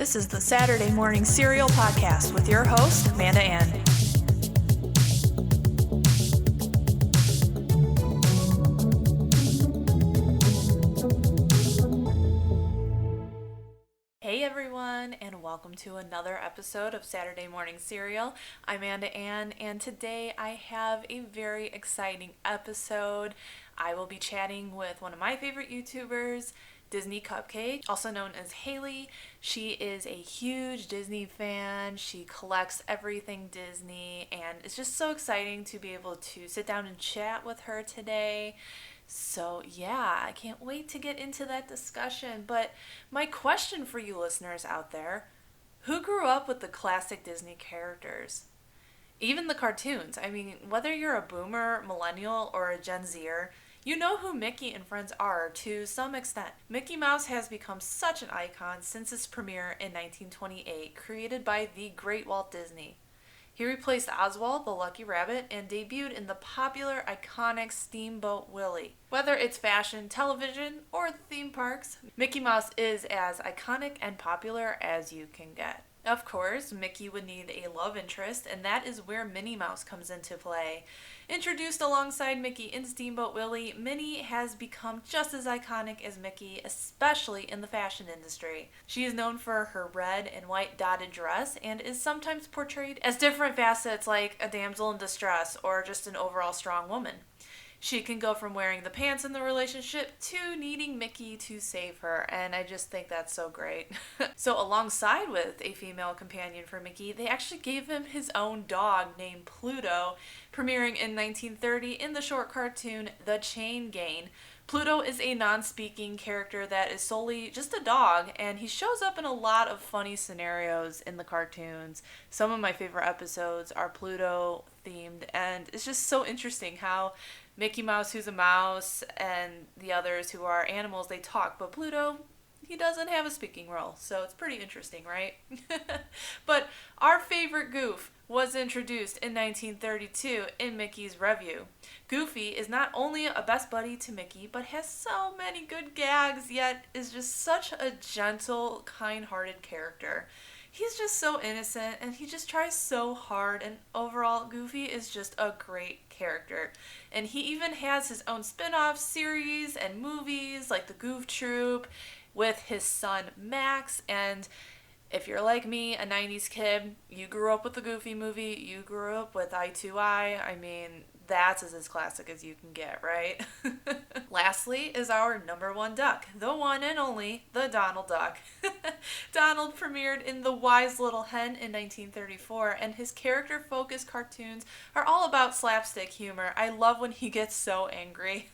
This is the Saturday Morning Serial Podcast with your host, Amanda Ann. Hey everyone, and welcome to another episode of Saturday Morning Serial. I'm Amanda Ann, and today I have a very exciting episode. I will be chatting with one of my favorite YouTubers, DisCupcake, also known as Hailey. She is a huge Disney fan. She collects everything Disney, and it's just so exciting to be able to sit down and chat with her today. So yeah, I can't wait to get into that discussion. But my question for you listeners out there, who grew up with the classic Disney characters? Even the cartoons. I mean, whether you're a boomer, millennial, or a Gen Zer, you know who Mickey and friends are to some extent. Mickey Mouse has become such an icon since its premiere in 1928, created by the great Walt Disney. He replaced Oswald the Lucky Rabbit and debuted in the popular, iconic Steamboat Willie. Whether it's fashion, television, or the theme parks, Mickey Mouse is as iconic and popular as you can get. Of course, Mickey would need a love interest, and that is where Minnie Mouse comes into play. Introduced alongside Mickey in Steamboat Willie, Minnie has become just as iconic as Mickey, especially in the fashion industry. She is known for her red and white dotted dress and is sometimes portrayed as different facets like a damsel in distress or just an overall strong woman. She can go from wearing the pants in the relationship to needing Mickey to save her, and I just think that's so great. So alongside with a female companion for Mickey, they actually gave him his own dog named Pluto, premiering in 1930 in the short cartoon The Chain Gang. Pluto is a non-speaking character that is solely just a dog, and he shows up in a lot of funny scenarios in the cartoons. Some of my favorite episodes are Pluto themed, and it's just so interesting how Mickey Mouse, who's a mouse, and the others who are animals, they talk, but Pluto, he doesn't have a speaking role, so it's pretty interesting, right? But our favorite goof was introduced in 1932 in Mickey's Revue. Goofy is not only a best buddy to Mickey, but has so many good gags, yet is just such a gentle, kind-hearted character. He's just so innocent, and he just tries so hard, and overall, Goofy is just a great character. And he even has his own spin-off series and movies, like the Goof Troop, with his son Max. And if you're like me, a 90s kid, you grew up with the Goofy movie, you grew up with I mean, that's as classic as you can get, right? Lastly is our number one duck, the one and only, the Donald Duck. Donald premiered in The Wise Little Hen in 1934, and his character-focused cartoons are all about slapstick humor. I love when he gets so angry.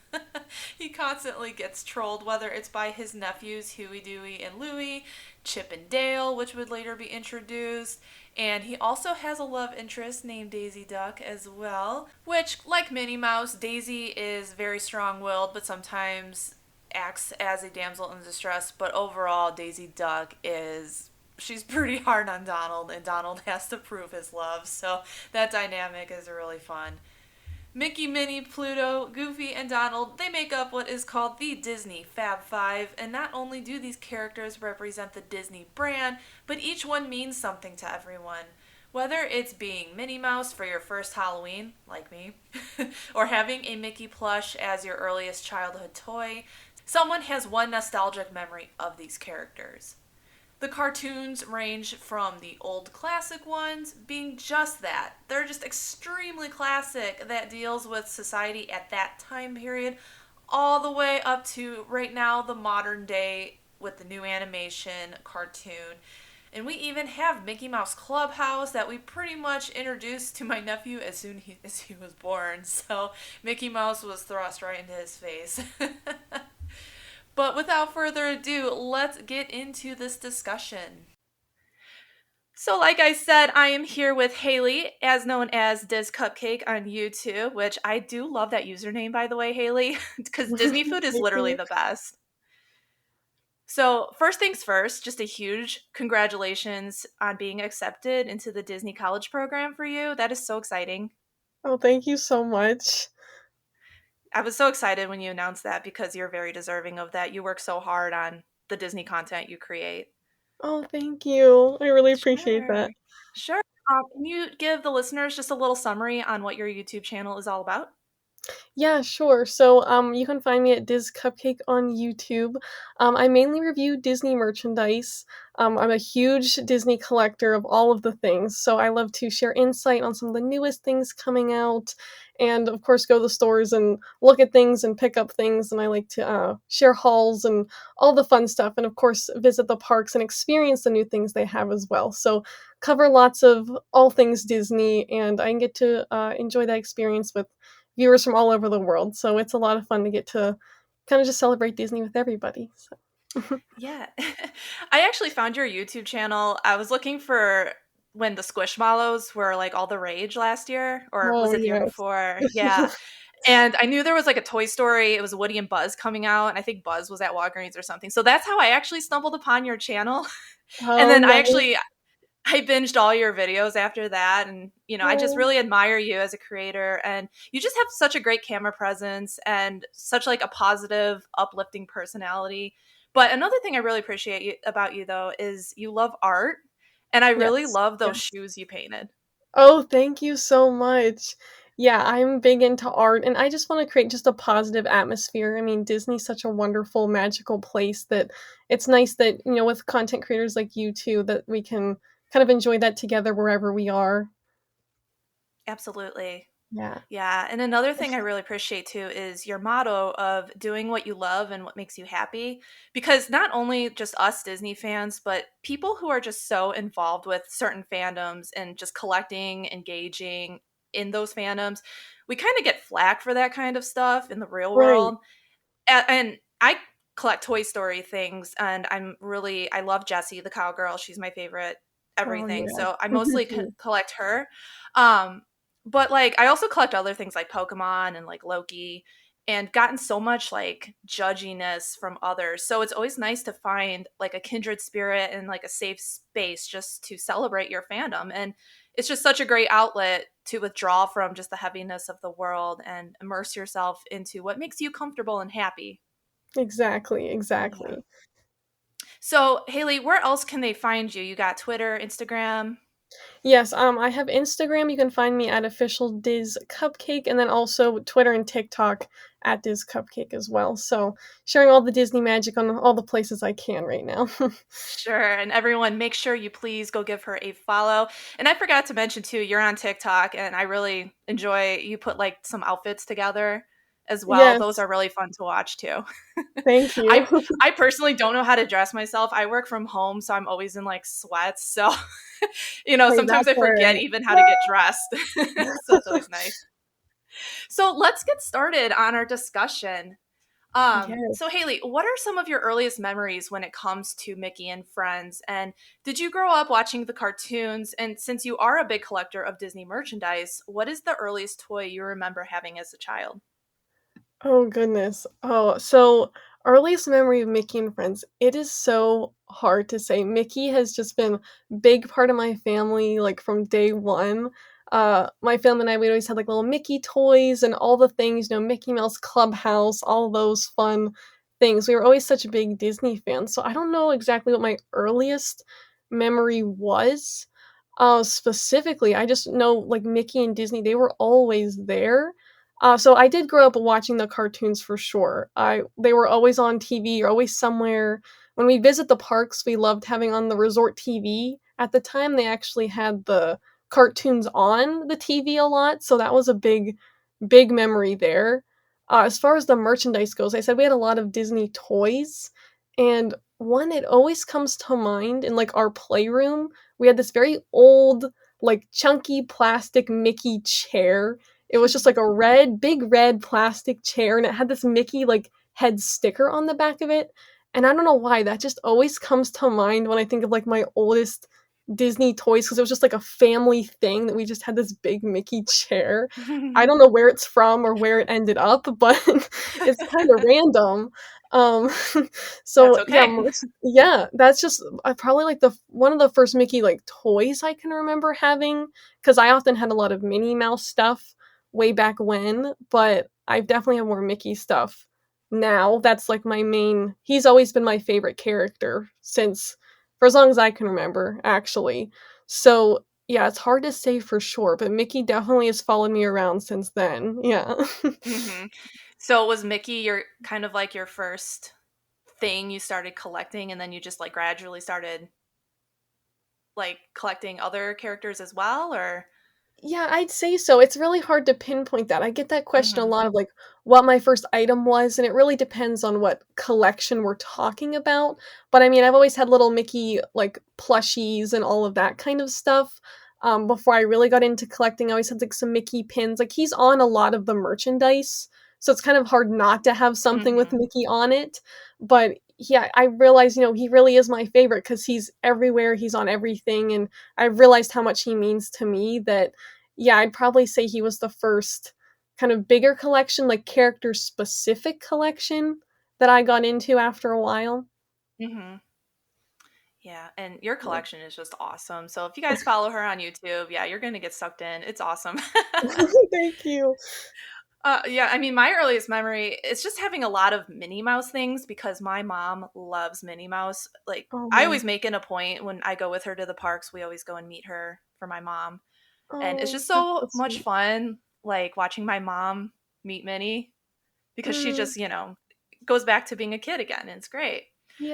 He constantly gets trolled, whether it's by his nephews Huey, Dewey, and Louie, Chip and Dale, which would later be introduced, and he also has a love interest named Daisy Duck as well, which, like Minnie Mouse, Daisy is very strong-willed, but sometimes acts as a damsel in distress, but overall, Daisy Duck she's pretty hard on Donald, and Donald has to prove his love, so that dynamic is really fun. Mickey, Minnie, Pluto, Goofy, and Donald, they make up what is called the Disney Fab Five, and not only do these characters represent the Disney brand, but each one means something to everyone. Whether it's being Minnie Mouse for your first Halloween, like me, or having a Mickey plush as your earliest childhood toy, someone has one nostalgic memory of these characters. The cartoons range from the old classic ones being just that. They're just extremely classic that deals with society at that time period, all the way up to right now the modern day with the new animation cartoon. And we even have Mickey Mouse Clubhouse that we pretty much introduced to my nephew as soon as he was born. So Mickey Mouse was thrust right into his face. But without further ado, let's get into this discussion. So like I said, I am here with Hailey, as known as DisCupcake on YouTube, which I do love that username, by the way, Hailey, because Disney food is literally the best. So first things first, just a huge congratulations on being accepted into the Disney College program for you. That is so exciting. Oh, thank you so much. I was so excited when you announced that because you're very deserving of that. You work so hard on the Disney content you create. Oh, thank you. I really appreciate that. Sure. Sure. Can you give the listeners just a little summary on what your YouTube channel is all about? Yeah, sure. So, you can find me at DisCupcake on YouTube. I mainly review Disney merchandise. I'm a huge Disney collector of all of the things, so I love to share insight on some of the newest things coming out, and of course, go to the stores and look at things and pick up things. And I like to share hauls and all the fun stuff, and of course, visit the parks and experience the new things they have as well. So, cover lots of all things Disney, and I get to enjoy that experience with viewers from all over the world. So it's a lot of fun to get to kind of just celebrate Disney with everybody. So. Yeah. I actually found your YouTube channel. I was looking for when the Squishmallows were like all the rage last year, or Oh was it the year yes. before? Yeah. And I knew there was like a Toy Story, it was Woody and Buzz coming out, and I think Buzz was at Walgreens or something. So that's how I actually stumbled upon your channel. And Oh then no. I binged all your videos after that, and I just Oh, really admire you as a creator, and you just have such a great camera presence and such like a positive, uplifting personality. But another thing I really appreciate about you though is you love art, and I really yes. love those Yes. shoes you painted. Oh, thank you so much. Yeah, I'm big into art and I just want to create just a positive atmosphere. I mean, Disney's such a wonderful, magical place that it's nice that, with content creators like you too, that we can kind of enjoy that together wherever we are. Absolutely. Yeah. Yeah, and another thing I really appreciate too is your motto of doing what you love and what makes you happy. Because not only just us Disney fans, but people who are just so involved with certain fandoms and just collecting, engaging in those fandoms, we kind of get flack for that kind of stuff in the real Right. world. And I collect Toy Story things, and I love Jessie the cowgirl. She's my favorite Oh everything. yeah. So I mostly collect her. Um, but like I also collect other things like Pokemon and like Loki, and gotten so much like judginess from others. So it's always nice to find like a kindred spirit and like a safe space just to celebrate your fandom. And it's just such a great outlet to withdraw from just the heaviness of the world and immerse yourself into what makes you comfortable and happy. Exactly, Yeah. exactly. So, Haley, where else can they find you? You got Twitter, Instagram? Yes, I have Instagram. You can find me at official Diz Cupcake, and then also Twitter and TikTok at Diz Cupcake as well. So sharing all the Disney magic on all the places I can right now. Sure. And everyone, make sure you please go give her a follow. And I forgot to mention too, you're on TikTok, and I really enjoy you put like some outfits together as well. Those Yes, are really fun to watch too. thank you. I personally don't know how to dress myself. I work from home, so I'm always in like sweats. So, Hey, sometimes that's I all forget right. even how to get dressed. So it's always nice. So let's get started on our discussion. So Yes. Haley, what are some of your earliest memories when it comes to Mickey and Friends? And did you grow up watching the cartoons? And since you are a big collector of Disney merchandise, what is the earliest toy you remember having as a child? Oh goodness. Oh, so earliest memory of Mickey and Friends. It is so hard to say. Mickey has just been big part of my family like from day one. My family and I we always had like little Mickey toys and all the things, Mickey Mouse Clubhouse, all those fun things. We were always such a big Disney fan. So I don't know exactly what my earliest memory was. Specifically, I just know like Mickey and Disney, they were always there. So I did grow up watching the cartoons for sure. I They were always on TV or always somewhere. When we visit the parks, we loved having on the resort TV. At the time, they actually had the cartoons on the TV a lot, so that was a big, big memory there. As far as the merchandise goes, I said we had a lot of Disney toys, and one it always comes to mind in like our playroom. We had this very old, like chunky plastic Mickey chair. It was just like a big red plastic chair, and it had this Mickey like head sticker on the back of it. And I don't know why that just always comes to mind when I think of like my oldest Disney toys because it was just like a family thing that we just had this big Mickey chair. I don't know where it's from or where it ended up, but it's kind of random. Um, That's so yeah, okay. yeah, that's just probably like the one of the first Mickey like toys I can remember having because I often had a lot of Minnie Mouse stuff way back when, but I definitely have more Mickey stuff now. That's like my main. He's always been my favorite character since for as long as I can remember, actually. So, yeah, it's hard to say for sure, but Mickey definitely has followed me around since then. Yeah. Hmm. So was Mickey your kind of like your first thing you started collecting, and then you just like gradually started like collecting other characters as well, or? Yeah, I'd say so. It's really hard to pinpoint that. I get that question a Hmm. lot of like what my first item was, and it really depends on what collection we're talking about. But I mean, I've always had little Mickey like plushies and all of that kind of stuff. Before I really got into collecting, I always had like some Mickey pins. Like he's on a lot of the merchandise, so it's kind of hard not to have something with Hmm. Mickey on it. But yeah, I realize, he really is my favorite because he's everywhere, he's on everything, and I've realized how much he means to me that yeah, I'd probably say he was the first kind of bigger collection, like character specific collection that I got into after a while. Hmm. Yeah, and your Yeah. collection is just awesome. So if you guys follow her on YouTube, yeah, you're gonna get sucked in. It's awesome. Thank you. Yeah, I mean, my earliest memory is just having a lot of Minnie Mouse things because my mom loves Minnie Mouse. Like, I Oh, always make it a point when I go with her to the parks, we always go and meet her for my mom. And it's oh, just that's so so much sweet. fun, like watching my mom meet Minnie because she Mm, just, goes back to being a kid again. And it's great.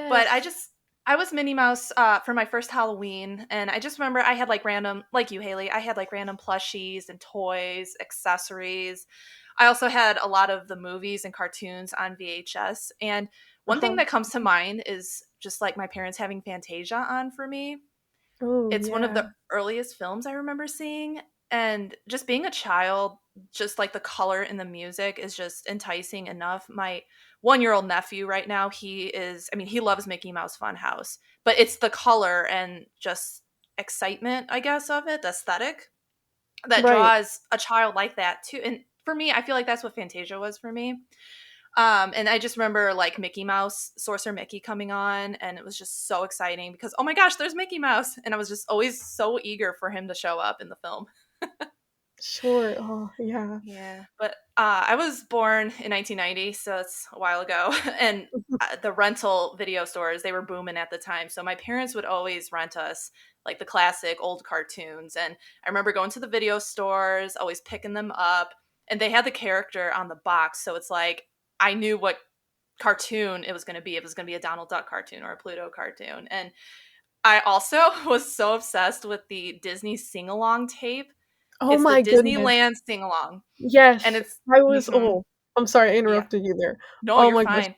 But yes. I was Minnie Mouse for my first Halloween, and I just remember I had like random, like you, Haley, I had like random plushies and toys, accessories. I also had a lot of the movies and cartoons on VHS. And one thing Uh-huh. that comes to mind is just like my parents having Fantasia on for me. Oh, It's one of yeah. the earliest films I remember seeing, and just being a child, just like the color in the music is just enticing enough. My 1-year-old nephew right now, he loves Mickey Mouse Funhouse, but it's the color and just excitement, I guess, of it, the aesthetic that Right. draws a child like that too. And for me, I feel like that's what Fantasia was for me. And I just remember like Mickey Mouse, Sorcerer Mickey coming on, and it was just so exciting because oh my gosh, there's Mickey Mouse, and I was just always so eager for him to show up in the film. Sure. Oh, yeah. Yeah, but I was born in 1990, so it's a while ago, and the rental video stores, they were booming at the time. So my parents would always rent us like the classic old cartoons, and I remember going to the video stores, always picking them up, and they had the character on the box, so it's like I knew what cartoon it was going to be. If it was going to be a Donald Duck cartoon or a Pluto cartoon, and I also was so obsessed with the Disney sing along tape. Oh It's the my goodness. Disneyland sing along, and Yes. it's I was mhm, I'm sorry, I yeah. interrupted you there. No, Oh you're my gosh. fine.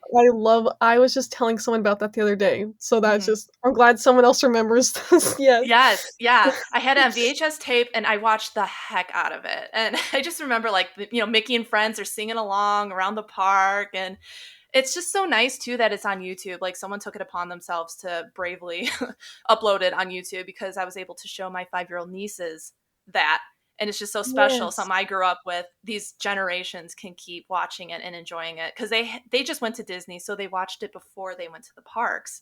I was just telling someone about that the other day. So that's Mhm. just I'm glad someone else remembers this. Yes. Yes, yeah. I had it on VHS tape, and I watched the heck out of it. And I just remember, like, Mickey and friends are singing along around the park, and it's just so nice too that it's on YouTube. Like, someone took it upon themselves to bravely upload it on YouTube because I was able to show my 5-year-old nieces that. And it's just so special. Yes. Something I grew up with. These generations can keep watching it and enjoying it because they just went to Disney, so they watched it before they went to the parks.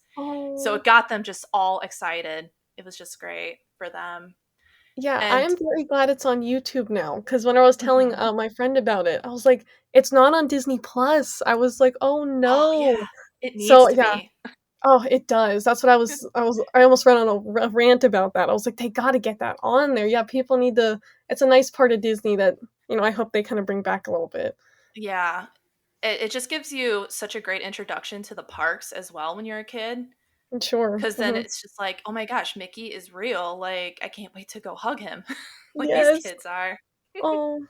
So Oh. it got them just all excited. It was just great for them. Yeah, I And am very glad it's on YouTube now. Because when I was telling, mhm. my friend about it, I was like, "It's not on Disney Plus." I was like, "Oh, Oh no." yeah, it needs So, to yeah. be. Oh, it does. That's what I almost ran on a rant about that. I was like, "They gotta get that on there." Yeah, people need to it's a nice part of Disney that, I hope they kinda bring back a little bit. Yeah, it just gives you such a great introduction to the parks as well when you're a kid. Sure. Because then Mhm. it's just like, oh my gosh, Mickey is real. Like, I can't wait to go hug him, like these Yes. kids are. Oh.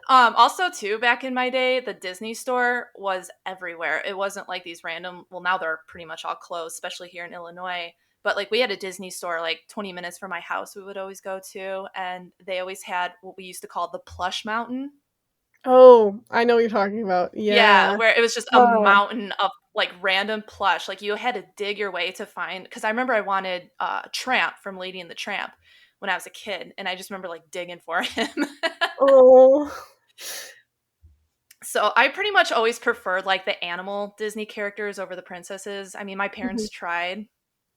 Also, too, back in my day, the Disney store was everywhere. It wasn't like these random. Well, now they're pretty much all closed, especially here in Illinois. But like, we had a Disney store like 20 minutes from my house. We would always go to, and they always had what we used to call the plush mountain. Oh, I know what you're talking about. Yeah, Yeah. where it was just a Oh. mountain of like random plush. Like you had to dig your way to find. Because I remember I wanted Tramp from Lady and the Tramp when I was a kid, and I just remember like digging for him. Oh. So I pretty much always preferred like the animal Disney characters over the princesses. I mean, my Mhm. parents tried.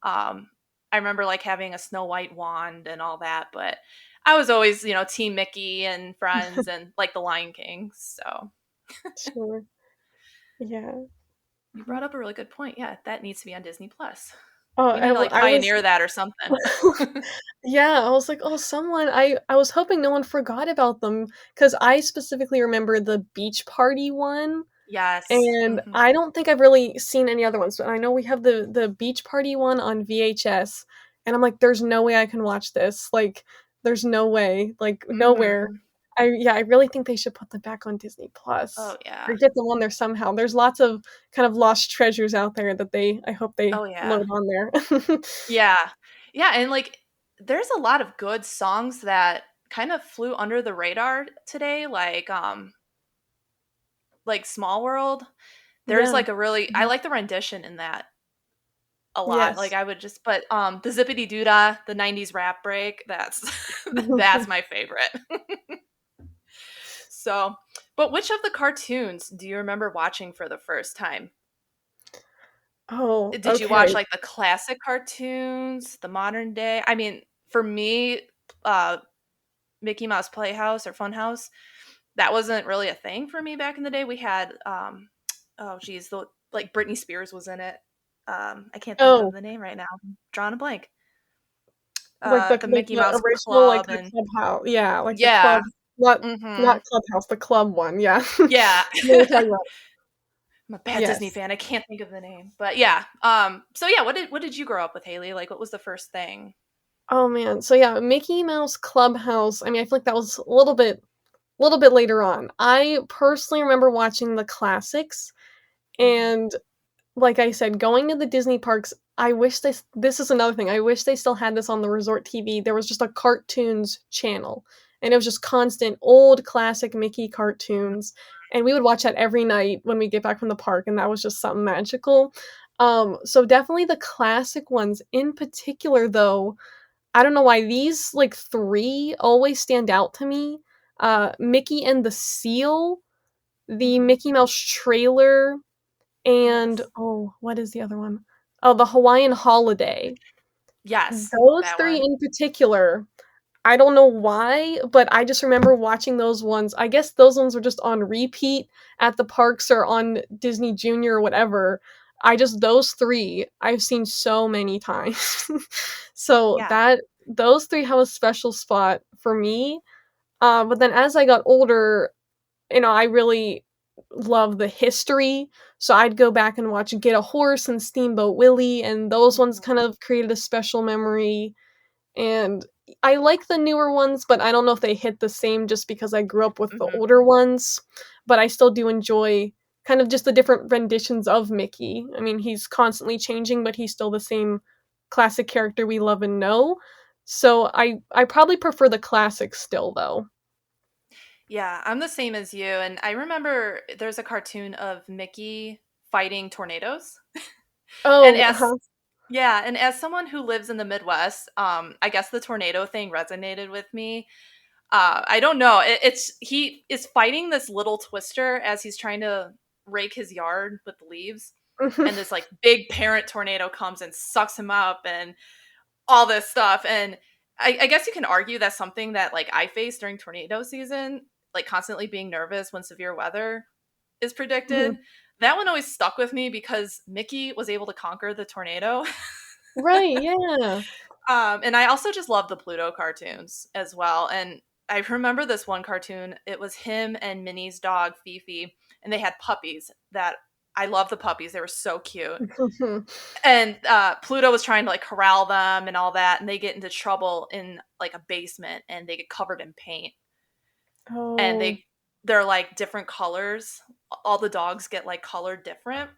Um, I remember like having a Snow White wand and all that, but I was always, Team Mickey and Friends and like the Lion King. So Sure. Yeah. you Uh-huh. brought up a really good point. Yeah, that needs to be on Disney Plus. Oh, We need to like I was pioneer that or something. yeah, I was like, "Oh, someone." I was hoping no one forgot about them because I specifically remember the beach party one. Yes. And Hmm. I don't think I've really seen any other ones, but I know we have the beach party one on VHS, and I'm like, "There's no way I can watch this." Like, there's no way, like, nowhere. Hmm. I really think they should put them back on Disney Plus Oh yeah. or get them on there somehow. There's lots of kind of lost treasures out there that I hope they Oh yeah. load on there. Yeah. Yeah, and like there's a lot of good songs that kind of flew under the radar today, like Small World. There's Yeah. like a really I Mhm. like the rendition in that a lot. Like Yes. I would just but the Zippity Doodah, the 90s rap break, that's that's my favorite. So, but which of the cartoons do you remember watching for the first time? Oh, Did you watch okay. like the classic cartoons, the modern day? I mean, for me, uh Mickey Mouse Playhouse or Funhouse, that wasn't really a thing for me back in the day. We had oh geez, the like Britney Spears was in it. I can't think of Oh, the name right now. I'm drawing a blank. The like Mickey the Mouse original, like, Club the and clubhouse, yeah, like the yeah. club, not Mhm. Clubhouse, the club one, yeah. Yeah. I know what you're talking about. I'm a bad Disney Yes. fan. I can't think of the name. But yeah. So yeah, what did you grow up with, Haley? Like what was the first thing? Oh, man. So, yeah, Mickey Mouse Clubhouse, I mean, I feel like that was a little bit later on. I personally remember watching the classics, Mhm. and like I said, going to the Disney parks, I wish this is another thing, I wish they still had this on the resort TV. There was just a cartoons channel, and it was just constant old classic Mickey cartoons, and we would watch that every night when we get back from the park, and that was just something magical. So definitely the classic ones. In particular, though, I don't know why these, like, 3 always stand out to me. Mickey and the Seal, the Mhm. Mickey Mouse trailer, and Yes. oh, what is the other one? Oh, the Hawaiian Holiday. Yes, Those that 3 one. in particular, I don't know why, but I just remember watching those ones. I guess those ones were just on repeat at the parks or on Disney Junior or whatever. I just those 3 I've seen so many times. So Yeah. that those 3 have a special spot for me. But then as I got older, I really love the history, so I'd go back and watch Get a Horse and Steamboat Willie, and those ones Mhm. kind of created a special memory, and I like the newer ones, but I don't know if they hit the same just because I grew up with the Mhm. older ones, but I still do enjoy kind of just the different renditions of Mickey. I mean, he's constantly changing, but he's still the same classic character we love and know, so I probably prefer the classics still, though. Yeah, I'm the same as you. And I remember there's a cartoon of Mickey fighting tornadoes. And Oh, as uh-huh. yeah, and as someone who lives in the Midwest, I guess the tornado thing resonated with me. I don't know. It's he is fighting this little twister as he's trying to rake his yard with the leaves, and this like big parent tornado comes and sucks him up, and all this stuff. And I guess you can argue that's something that like I face during tornado season, like constantly being nervous when severe weather is predicted. Mhm. That one always stuck with me because Mickey was able to conquer the tornado. Right, yeah. And I also just love the Pluto cartoons as well. And I remember this one cartoon. It was him and Minnie's dog Fifi, and they had puppies that I love the puppies. They were so cute. And Pluto was trying to like corral them and all that, and they get into trouble in like a basement, and they get covered in paint, and Oh, they're like different colors. All the dogs get like colored different,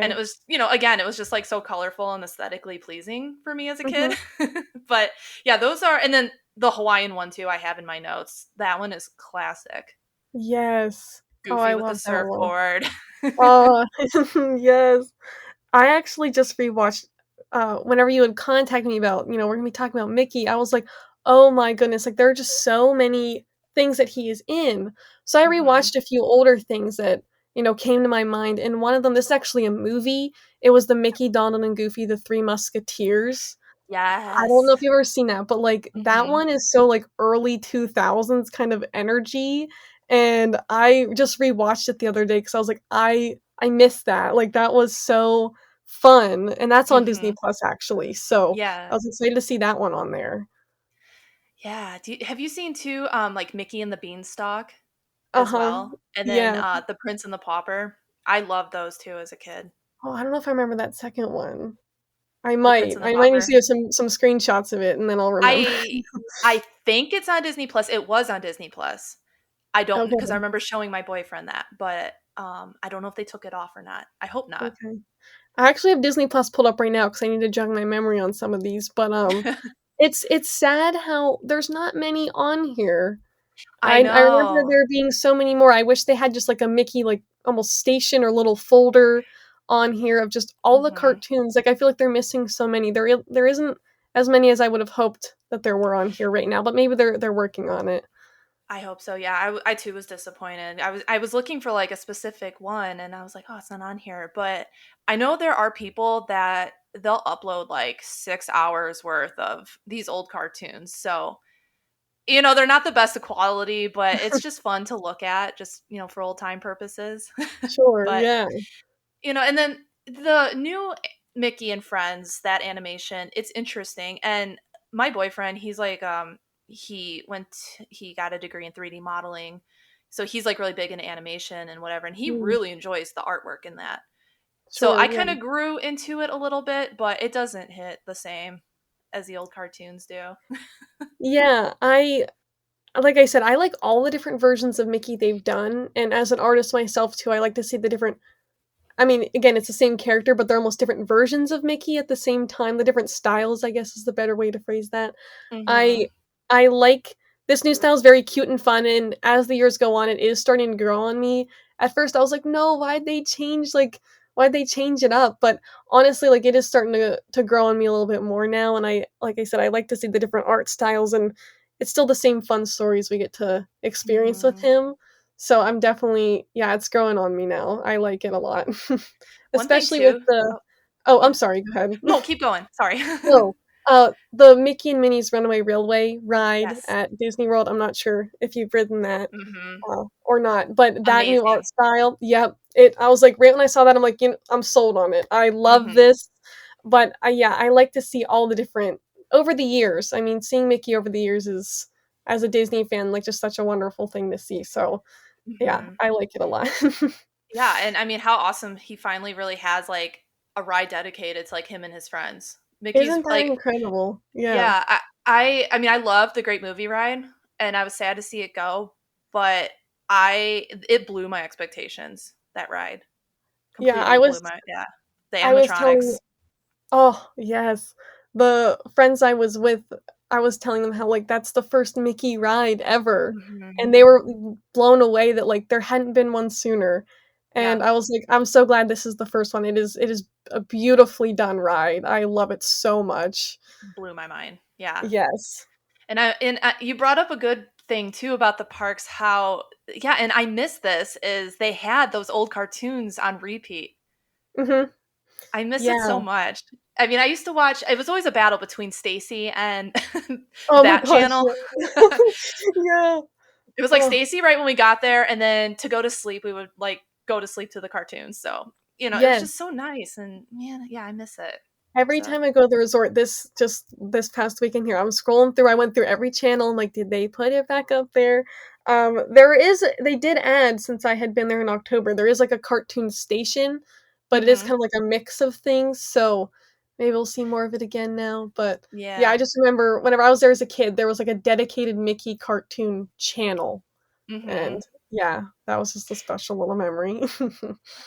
and it okay. was again it was just like so colorful and aesthetically pleasing for me as a kid. Mhm. But yeah, those are, and then the Hawaiian one too. I have in my notes. That one is classic. Yes. Oh, I Goofy with the love that one. surfboard. Oh, yes. I actually just rewatched, whenever you would contact me about, we're gonna be talking about Mickey, I was like, "Oh my goodness," like, there are just so many things that he is in. So I Hmm. rewatched a few older things that, came to my mind, and one of them this is actually a movie. It was the Mickey, Donald, and Goofy, The Three Musketeers. I don't Yes. know if you've ever seen that, but, like, that Hmm. one is so, like, early 2000s kind of energy, and I just rewatched it the other day because I was like, I miss that." Like, that was so fun, and that's on Disney Mhm. Plus actually. So I Yeah. was excited to see that one on there. Yeah. Have you seen too, like Mickey and the Beanstalk as Uh-huh. well? And then Yeah. The Prince and the Pauper. I loved those too as a kid. Oh, I don't know if I remember that second one. I The Prince might. and the I might need to Pauper. see some screenshots of it, and then I'll remember. I I think it's on Disney Plus. It was on Disney Plus. I don't because I Okay, remember showing my boyfriend that, but I don't know if they took it off or not. I hope not. okay. I actually have Disney Plus pulled up right now because I need to jog my memory on some of these, but, it's sad how there's not many on here. I I remember know. there being so many more. I wish they had just, like, a Mickey, like, almost station or little folder on here of just all the Mhm. cartoons. Like, I feel like they're missing so many. There isn't as many as I would have hoped that there were on here right now, but maybe they're working on it. I hope so. Yeah, I too was disappointed. I was looking for like a specific one, and I was like, oh, it's not on here. But I know there are people that they'll upload like 6 hours worth of these old cartoons. So they're not the best of quality, but it's just fun to look at, just for old time purposes. Sure, But yeah. and then the new Mickey and Friends, that animation, it's interesting. And my boyfriend, he's like, he got a degree in 3D modeling. So he's like really big into animation and whatever. And he Mm, really enjoys the artwork in that. So sure, I yeah. kind of grew into it a little bit, but it doesn't hit the same as the old cartoons do. Yeah, I like I said, I like all the different versions of Mickey they've done, and as an artist myself too, I like to see the different I mean, again, it's the same character, but they're almost different versions of Mickey at the same time, the different styles, I guess, is the better way to phrase that. Mm-hmm. I I like this new style is very cute and fun, and as the years go on, it is starting to grow on me. At first, I was like, "No, why'd they change it up?" But honestly, like, it is starting to grow on me a little bit more now, and like I said, I like to see the different art styles, and it's still the same fun stories we get to experience with Mm-hmm. him. So I'm definitely yeah, it's growing on me now. I like it a lot. One thing Especially with too. the Oh, Oh, I'm yeah. sorry, go ahead. No, keep going. Sorry. Oh, the Mickey and Minnie's Runaway Railway ride Yes. at Disney World, I'm not sure if you've ridden that, Mm-hmm. or not, but that new art Amazing. style, yep, I was like right when I saw that, I'm like, I'm sold on it. I love Mm-hmm. this, but, yeah, I like to see all the different over the years, I mean, seeing Mickey over the years is, as a Disney fan, like, just such a wonderful thing to see, so, yeah, Mm-hmm. I like it a lot. Yeah, and I mean, how awesome he finally really has like a ride dedicated to like him and his friends. Mickey's Isn't that like, incredible? Yeah. yeah, I mean, I love the Great Movie Ride, and I was sad to see it go, but it blew my expectations. That ride Yeah, completely blew my yeah. The I was telling animatronics. Oh, yes. The friends I was with, I was telling them how, like, that's the first Mickey ride ever, Hmm. and they were blown away that, like, there hadn't been one sooner, Yeah, and I was like, "I'm so glad this is the first one." It is a beautifully done ride. I love it so much. blew my mind. Yeah, Yes. and you brought up a good thing too about the parks. How yeah, and I miss this is they had those old cartoons on repeat. Mhm. I miss it so Yeah. much. I mean, I used to watch it was always a battle between Stacy and Oh my that gosh, channel. yeah. Yeah. It was like Oh, Stacy right when we got there, and then to go to sleep, we would like go to sleep to the cartoons. So, it was just yes. so nice and man, yeah, I miss it. Every So time I go to the resort, this past weekend here, I'm scrolling through, I went through every channel, I'm like, "Did they put it back up there?" They did add, since I had been there in October, there is, like, a cartoon station, but it is mhm. kinda like a mix of things, so maybe we'll see more of it again now, but, yeah, I Yeah. just remember whenever I was there as a kid, there was, like, a dedicated Mickey cartoon channel, and, Mhm. yeah, that was just a special little memory.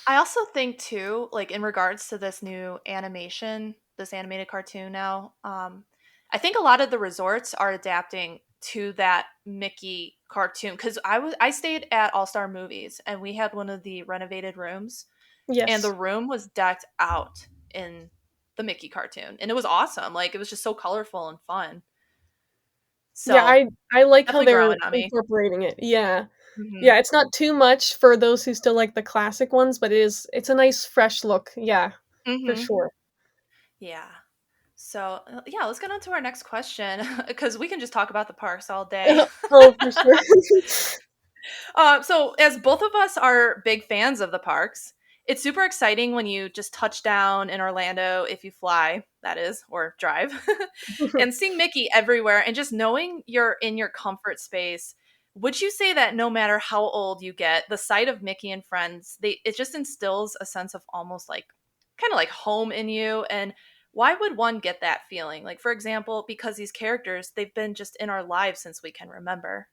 I also think too, like in regards to this new animation, this animated cartoon now, I think a lot of the resorts are adapting to that Mickey cartoon because I stayed at All Star Movies and we had one of the renovated rooms and the Yes. room was decked out in the Mickey cartoon and it was awesome. Like it was just so colorful and fun. Yeah, So I like how definitely they're growing on me. incorporating it, yeah. Hmm. Yeah, it's not too much for those who still like the classic ones, but it's a nice fresh look, yeah, for Hmm. sure. Yeah. So, yeah, let's get on to our next question because we can just talk about the parks all day. Oh, for sure. So, as both of us are big fans of the parks, it's super exciting when you just touch down in Orlando, if you fly, that is, or drive, and seeing Mickey everywhere and just knowing you're in your comfort space. Would you say that no matter how old you get, the sight of Mickey and friends, it just instills a sense of almost like kind of like home in you? And why would one get that feeling? Like, for example, because these characters, they've been just in our lives since we can remember.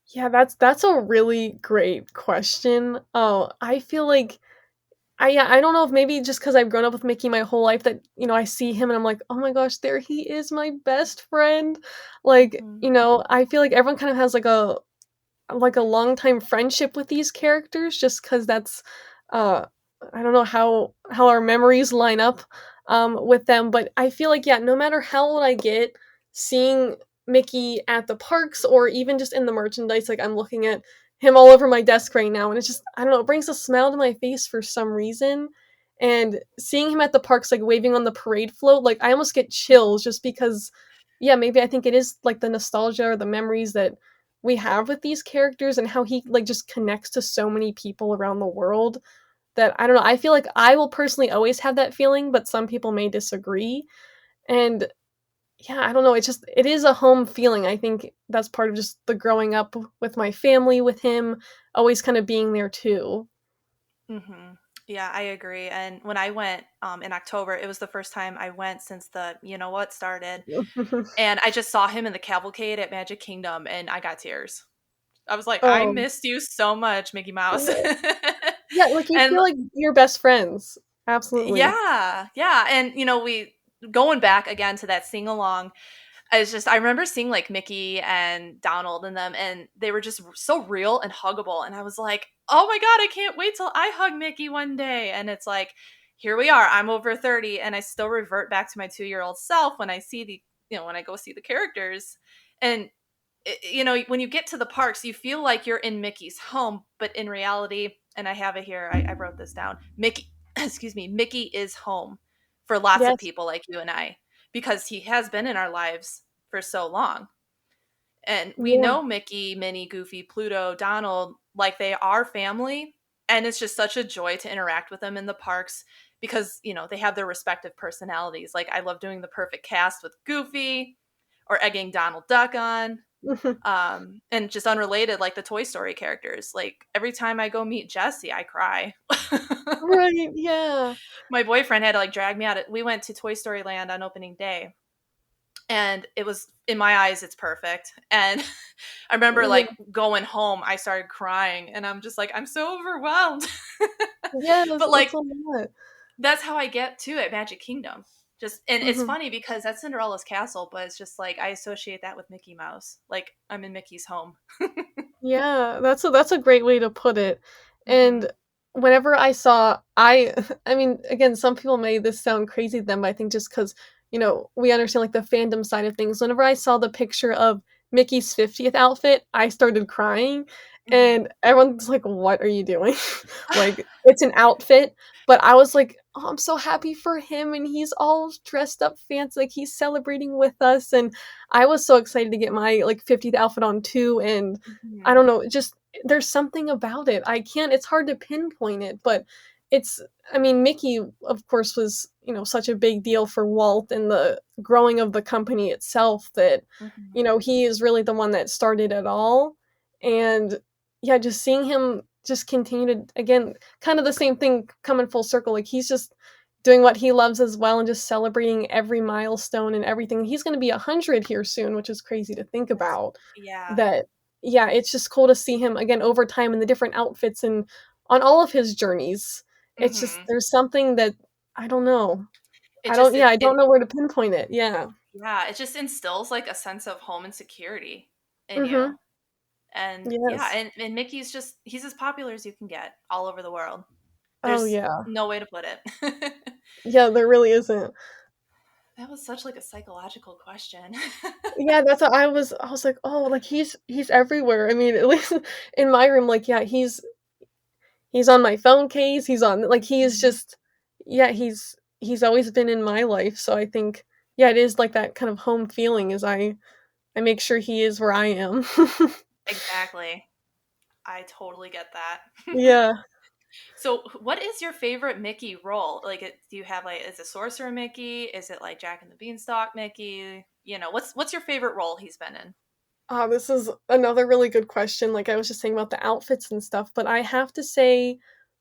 Yeah, that's a really great question. Oh, I feel like I don't know if maybe just because 'cause I've grown up with Mickey my whole life that, I see him and I'm like, "Oh my gosh, there he is, my best friend." Like, Mhm. I feel like everyone kind of has like a long time friendship with these characters just because that's uh I don't know how our memories line up with them, but I feel like, yeah, no matter how old I get, seeing Mickey at the parks or even just in the merchandise, like I'm looking at him all over my desk right now and it's just, I don't know, it brings a smile to my face for some reason. And seeing him at the parks, like waving on the parade float, like I almost get chills just because, yeah, maybe I think it is like the nostalgia or the memories that we have with these characters and how he like just connects to so many people around the world that I don't know, I feel like I will personally always have that feeling, but some people may disagree. And yeah, I don't know, it is a home feeling. I think that's part of just the growing up with my family with him always kind of being there too. Mm-hmm. Yeah, I agree. And when I went in October, it was the first time I went since the you know what started. And I just saw him in the cavalcade at Magic Kingdom and I got tears. I was like, I Oh, missed you so much, Mickey Mouse. yeah. Yeah, like you And feel like you're best friends. Absolutely. yeah, yeah. And we going back again to that sing along. It's just I remember seeing like Mickey and Donald and them, and they were just so real and huggable. And I was like, oh my god, I can't wait till I hug Mickey one day. And it's like, here we are. I'm over 30, and I still revert back to my 2-year-old self when I see when I go see the characters. And when you get to the parks, you feel like you're in Mickey's home, but in reality, and I have it here, I wrote this down. Mickey, excuse me, Mickey is home for lots of Yes. people like you and I because he has been in our lives for so long. And we Yeah. know Mickey, Minnie, Goofy, Pluto, Donald, like they are family. And it's just such a joy to interact with them in the parks because, they have their respective personalities. Like I love doing the perfect cast with Goofy or egging Donald Duck on. And just unrelated, like the Toy Story characters. Like every time I go meet Jessie, I cry. Right, yeah. My boyfriend had to like drag me out. We went to Toy Story Land on opening day, and it was in my eyes, it's perfect. And I remember like Yeah. going home, I started crying, and I'm just like, I'm so overwhelmed. Yes, But it's like a lot. that's how I get to at Magic Kingdom. Just and it's Mhm. funny because that's Cinderella's castle, but it's just like I associate that with Mickey Mouse. Like I'm in Mickey's home. Yeah, that's a great way to put it. Hmm. And whenever I saw I I mean, again, some people may this sound crazy to them, but I think just because we understand like the fandom side of things. Whenever I saw the picture of Mickey's 50th outfit, I started crying Hmm. and everyone's like, "What are you doing?" Like, it's an outfit, but I was like, "Oh, I'm so happy for him and he's all dressed up fancy, like he's celebrating with us." And I was so excited to get my like 50th outfit on too, and I Hmm. don't know, just there's something about it. I can't it's hard to pinpoint it, but it's I mean, Mickey, of course, was, such a big deal for Walt and the growing of the company itself that, Hmm. he is really the one that started it all. And yeah, just seeing him just continue to, again, kind of the same thing coming full circle. Like he's just doing what he loves as well and just celebrating every milestone and everything. He's going to be 100 here soon, which is crazy to think about Yeah. that. Yeah, it's just cool to see him again over time in the different outfits and on all of his journeys. It's just Hmm. there's something that I don't know. It just I don't know where to pinpoint it. Yeah. yeah, it just instills like a sense of home and security in you. Mhm. And yeah, Yes. and Mickey's just he's as popular as you can get all over the world. Oh There's yeah. no way to put it. Yeah, there really isn't. That was such like a psychological question. Yeah, that's what I was like, "Oh, like he's everywhere." I mean, at least in my room, like, yeah, he's on my phone case, he's on like, he is Mhm. just yeah, he's always been in my life, so I think, yeah, it is like that kind of home feeling as I make sure he is where I am. Exactly. I totally get that. Yeah. So, what is your favorite Mickey role? Like, do you have like, is it Sorcerer Mickey? Is it like Jack and the Beanstalk Mickey? You know, what's your favorite role he's been in? This is another really good question. Like I was just saying about the outfits and stuff, but I have to say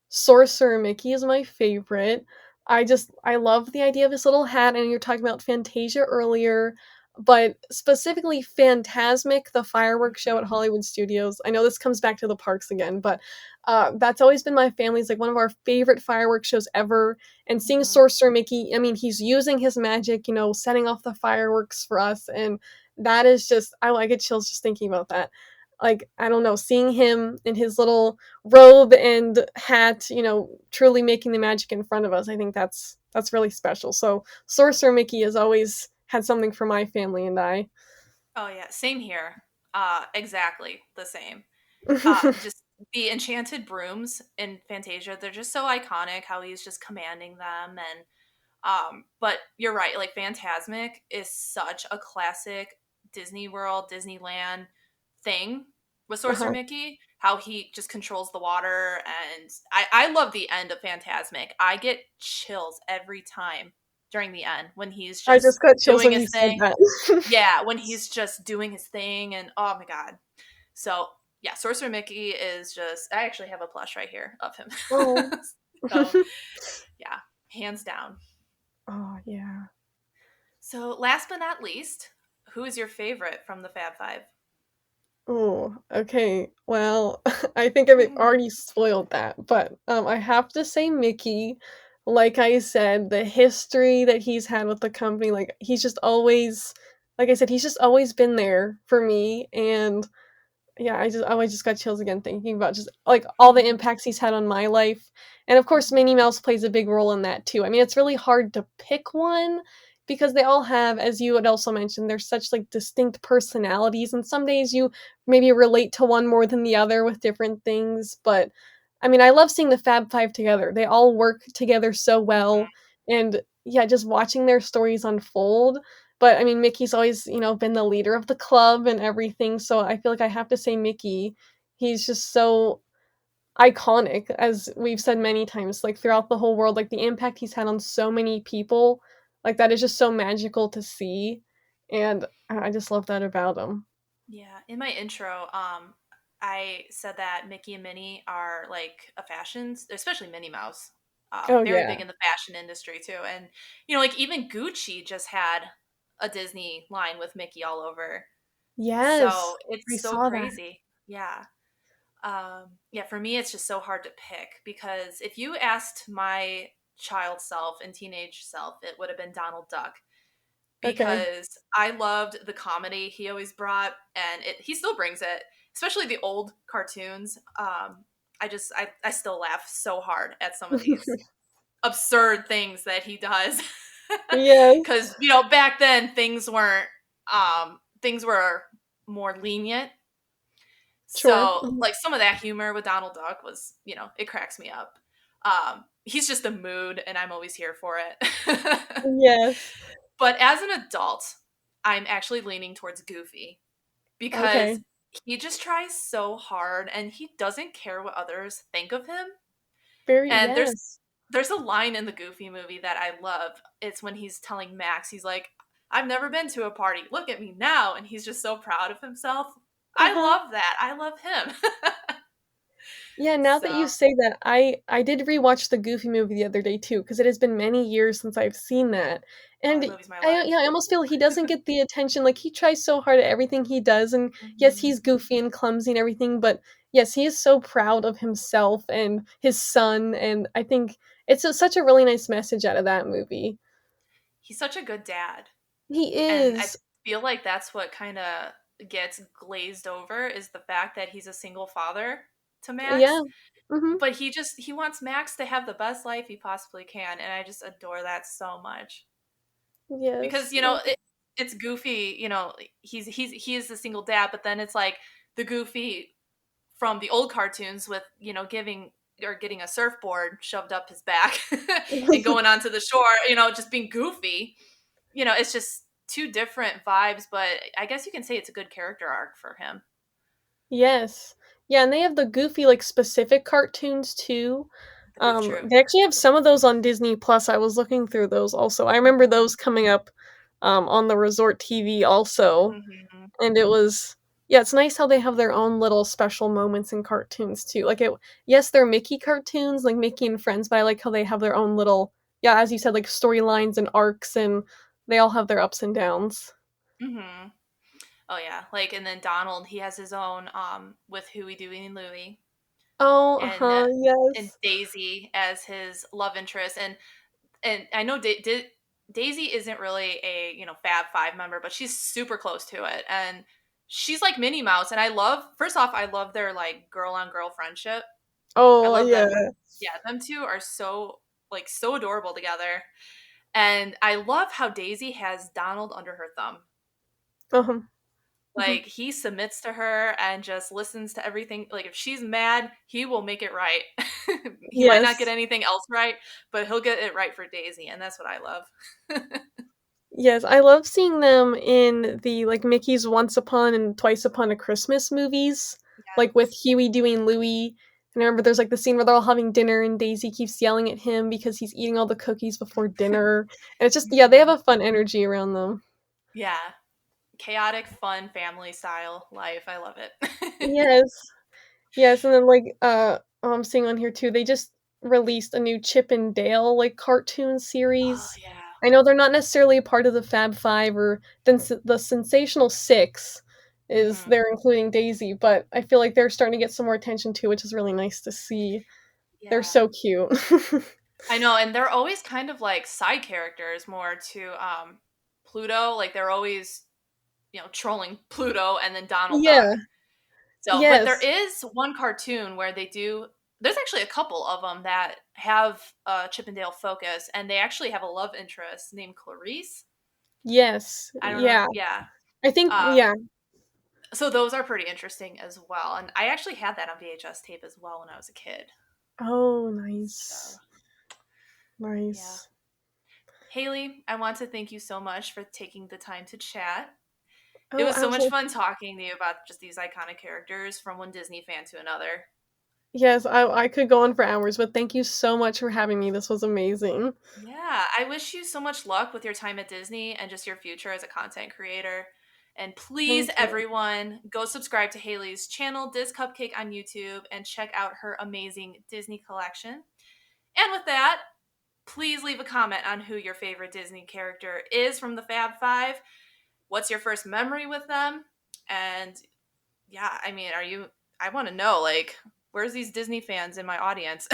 Sorcerer Mickey is my favorite. I love the idea of his little hat, and you're talking about Fantasia earlier, but specifically Phantasmic, the fireworks show at Mhm. Hollywood Studios. I know this comes back to the parks again, but that's always been my family's like one of our favorite fireworks shows ever. And seeing Mhm. Sorcerer Mickey, I mean, he's using his magic, setting off the fireworks for us, and that is just I get chills just thinking about that. Like, I don't know, seeing him in his little robe and hat, truly making the magic in front of us. I think that's really special. So Sorcerer Mickey has always had something for my family and I. Oh yeah, same here. Exactly the same. Just the enchanted brooms in Fantasia, they're just so iconic how he's just commanding them. And but you're right, like Phantasmic is such a classic Disney World, Disneyland thing with Sorcerer Uh-huh. Mickey, how he just controls the water. And I love the end of Phantasmic. I get chills every time during the end when he's I just just got chills doing when you his said thing. that. Yeah, when he's just doing his thing, and oh my god. So yeah, Sorcerer Mickey is just, I actually have a plush right here of him. Oh. So yeah, hands down. Oh, yeah. So last but not least, who is your favorite from the Fab Five? Oh, okay. Well, I think I've Mhm. already spoiled that, but I have to say Mickey. Like I said, the history that he's had with the company, like he's just always, like I said, he's just always been there for me, and yeah, I just got chills again thinking about just like all the Mhm. impacts he's had on my life. And of course, Mhm. Minnie Mouse plays a big role in that too. I mean, it's really hard to pick one because they all have, as you had also mentioned, they're such like distinct personalities. And some days you maybe relate to one more than the other with different things. But I mean, I love seeing the Fab Five together. They all work together so well. And yeah, just watching their stories unfold, but I mean, Mickey's always, been the leader of the club and everything, so I feel like I have to say Mickey. He's just so iconic, as we've said many times, like throughout the whole world, like the impact he's had on so many people, like that is just so magical to see. And I just love that about him. Yeah, in my intro, I said that Mickey and Minnie are like a fashions, especially Minnie Mouse, Oh, very yeah. big in the fashion industry too. And like even Gucci just had a Disney line with Mickey all over. Yes. So it's I so saw that. crazy. Yeah. Yeah, for me, it's just so hard to pick because if you asked my child self and teenage self, it would have been Donald Duck Okay. because I loved the comedy he always brought, and he still brings it, especially the old cartoons. I still laugh so hard at some of these absurd things that he does Yes. because back then things were more lenient, Sure. so like some of that humor with Donald Duck was, it cracks me up. He's just a mood, and I'm always here for it. Yes. But as an adult, I'm actually leaning towards Goofy because Okay. he just tries so hard and he doesn't care what others think of him. Very, And yes. there's a line in the Goofy movie that I love. It's when he's telling Max, he's like, "I've never been to a party. Look at me now." And he's just so proud of himself. I Uh-huh. love that. I love him. Yeah, now that you So, say that, I did rewatch the Goofy movie the other day too, because it has been many years since I've seen that. oh, And that movie's my life. I almost feel he doesn't get the attention. Like he tries so hard at everything he does, and yes, Mhm. he's goofy and clumsy and everything, but yes, he is so proud of himself and his son, and I think such a really nice message out of that movie. He's such a good dad. He And I is. feel like that's what kind of gets glazed over is the fact that he's a single father to Yeah. Max, Mhm. but he wants Max to have the best life he possibly can, and I just adore that so much because Yes. Oh, it's Goofy. He is the single dad, but then it's like the Goofy from the old cartoons with giving or getting a surfboard shoved up his back and going onto the shore. Just being goofy. It's just two different vibes, but I guess you can say it's a good character arc for him. yes. Yeah, and they have the goofy, like, specific cartoons too. True, true. They actually have some of those on Disney Plus. I was looking through those also. I remember those coming up on the resort TV also. Mm-hmm. And it was yeah, it's nice how they have their own little special moments in cartoons too. Like it yes, they're Mickey cartoons, like Mickey and Friends, but I like how they have their own little yeah, as you said, like storylines and arcs and they all have their ups and downs. Mm-hmm. Oh yeah, like and then Donald, he has his own with Huey, Dewey, and Louie, Oh, and uh-huh, and yes. Daisy as his love interest, and I know Daisy isn't really a Fab Five member, but she's super close to it, and she's like Minnie Mouse, and I love first off I love their like girl on girl friendship. I Oh, love yeah. them. Yeah, them two are so like so adorable together, and I love how Daisy has Donald under her thumb. Uh-huh. Mhm. Like he submits to her and just listens to everything. Like if she's mad, he will make it right. He might not get Yes. anything else right, but he'll get it right for Daisy, and that's what I love. Yes, I love seeing them in the, like, Mickey's Once Upon and Twice Upon a Christmas movies, like, with Yes. Huey doing Louie, and I remember there's, like, the scene where they're all having dinner and Daisy keeps yelling at him because he's eating all the cookies before dinner, and it's just yeah, they have Mhm. a fun energy around them. Yeah. Chaotic, fun, family style life. I love it. Yes. Yes, and then, like, I'm seeing on here too, they just released a new Chip and Dale, like, cartoon Oh, series. yeah. I know they're not necessarily a part of the Fab Five or the Sensational Six is Hmm. they're including Daisy, but I feel like they're starting to get some more attention too, which is really nice to see. They're Yeah. so cute. I know, and they're always kind of like side characters more to Pluto. Like they're always, trolling Pluto and then Donald Duck. Yeah. So, but there Yes. is one cartoon where they do. There's actually a couple of them that have a Chippendale focus, and they actually have a love interest named Clarice. Yes. I don't know. Yeah. Yeah. I think Um, yeah. so those are pretty interesting as well, and I actually had that on VHS tape as well when I was a kid. Oh, So nice. yeah, Nice. Hailey, I want to thank you so much for taking the time to chat. It Oh, was so much absolutely. fun talking to you about just these iconic characters from one Disney fan to another. Yes, I could go on for hours, but thank you so much for having me. This was amazing. Yeah, I wish you so much luck with your time at Disney and just your future as a content creator. And please, Thank you. everyone, go subscribe to Hailey's channel, DisCupcake on YouTube, and check out her amazing Disney collection. And with that, please leave a comment on who your favorite Disney character is from the Fab Five. What's your first memory with them? And yeah, I mean, I want to know, like, where's these Disney fans in my audience?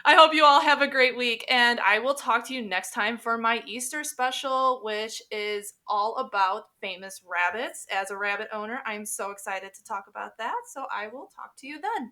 I hope you all have a great week, and I will talk to you next time for my Easter special, which is all about famous rabbits. As a rabbit owner, I'm so excited to talk about that, so I will talk to you then.